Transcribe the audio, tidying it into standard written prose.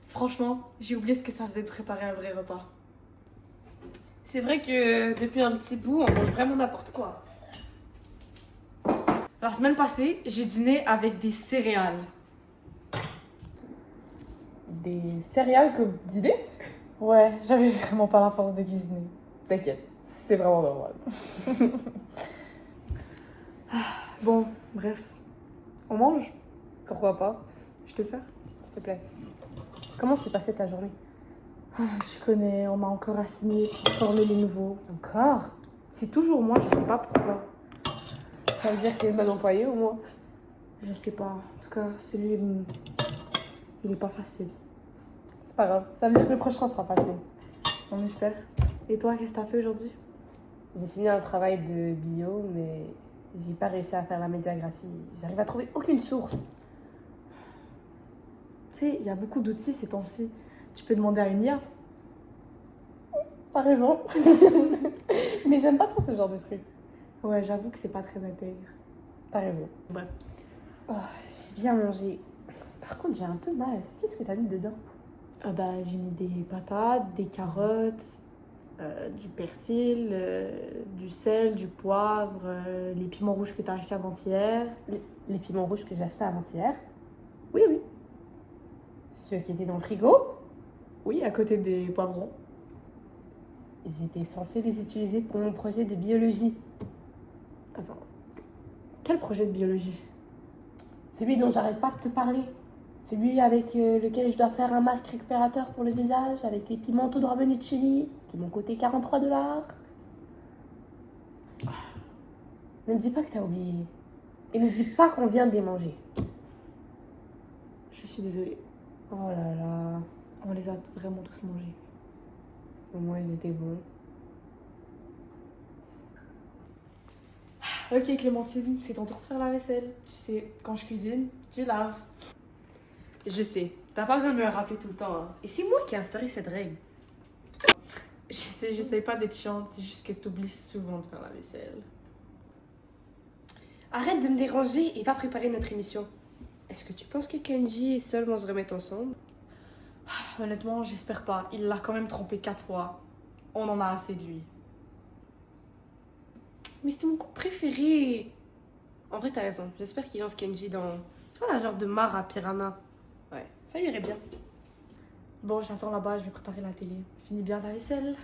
Franchement, j'ai oublié ce que ça faisait de préparer un vrai repas. C'est vrai que depuis un petit bout, on mange vraiment n'importe quoi. La semaine passée, j'ai dîné avec des céréales. Des céréales comme d'idées? Ouais, j'avais vraiment pas la force de cuisiner. T'inquiète, c'est vraiment normal. Bon, bref. On mange? Pourquoi pas? Je te sers? S'il te plaît. Comment s'est passée ta journée? Tu connais, on m'a encore assigné pour former les nouveaux. Encore? C'est toujours moi, je sais pas pourquoi. Ça veut dire que t'es une bonne employée ou moi? Je sais pas. En tout cas, celui, il est pas facile. C'est pas grave, ça veut dire que le prochain sera facile. On espère. Et toi, qu'est-ce que t'as fait aujourd'hui? J'ai fini un travail de bio, mais j'ai pas réussi à faire la médiagraphie. J'arrive à trouver aucune source. Tu sais, il y a beaucoup d'outils ces temps-ci. Tu peux demander à une IA. T'as raison. Mais j'aime pas trop ce genre de truc. Ouais, j'avoue que c'est pas très intègre. T'as raison. Bref. Oh, j'ai bien mangé. Par contre, j'ai un peu mal. Qu'est-ce que t'as mis dedans? Ah bah, j'ai mis des patates, des carottes, du persil, du sel, du poivre, les piments rouges que t'as achetés avant-hier. Les piments rouges que j'ai achetés avant-hier. Oui, oui. Ceux qui étaient dans le frigo. Oui, à côté des poivrons. J'étais censée les utiliser pour mon projet de biologie. Attends. Quel projet de biologie? Celui dont j'arrête pas de te parler. Celui avec lequel je dois faire un masque récupérateur pour le visage, avec les piments tout droit venus de Chili, qui m'ont coûté 43 $. Ne me dis pas que t'as oublié. Et ne me dis pas qu'on vient de les manger. Je suis désolée. Oh là là. On les a vraiment tous mangés. Au moins, ils étaient bons. Ok Clémentine, c'est ton tour de faire la vaisselle. Tu sais, quand je cuisine, tu laves. Je sais, t'as pas besoin de me le rappeler tout le temps. Hein. Et c'est moi qui ai instauré cette règle. Je sais, j'essaie pas d'être chiante, c'est juste que t'oublies souvent de faire la vaisselle. Arrête de me déranger et va préparer notre émission. Est-ce que tu penses que Kenji et Sol vont se remettre ensemble? Honnêtement, j'espère pas. Il l'a quand même trompé 4 fois. On en a assez de lui. Mais c'était mon couple préféré. En vrai, t'as raison. J'espère qu'il lance Kenji dans... Tu vois, la genre de mare à Piranha. Ouais, ça lui irait bien. Bon, j'attends là-bas, je vais préparer la télé. Finis bien ta vaisselle.